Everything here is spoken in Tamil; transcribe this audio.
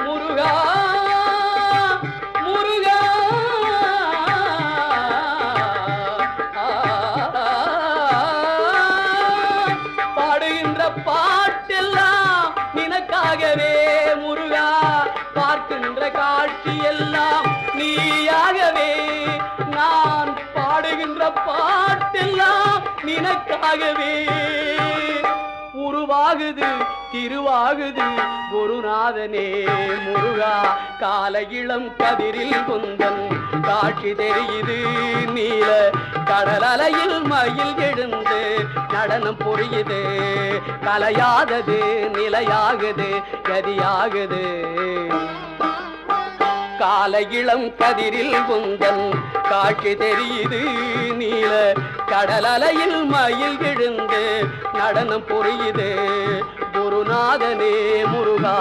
முருகா முருகா பாடுகின்ற பாட்டெல்லாம் நினக்காகவே முருகா, பார்க்கின்ற காட்சி எல்லாம் நீயாகவே. நான் பாடுகின்ற பாட்டெல்லாம் நினக்காகவே. உருவாகுது திருவாகுது குருநாதனே முருகா, கால இளம் கதிரில் குந்தன் காட்சி தெரியுது. நீல கடல் அலையில் மயில் எழுந்து நடனம் புரியுது. கலையாதது நிலையாகுது கதியாகுது. கால இளம் கதிரில் குந்தன் காட்சி தெரியுது. நீல கடல் அலையில் மயில் எழுந்து நடனம் புரியுது. குருநாதனே முருகா.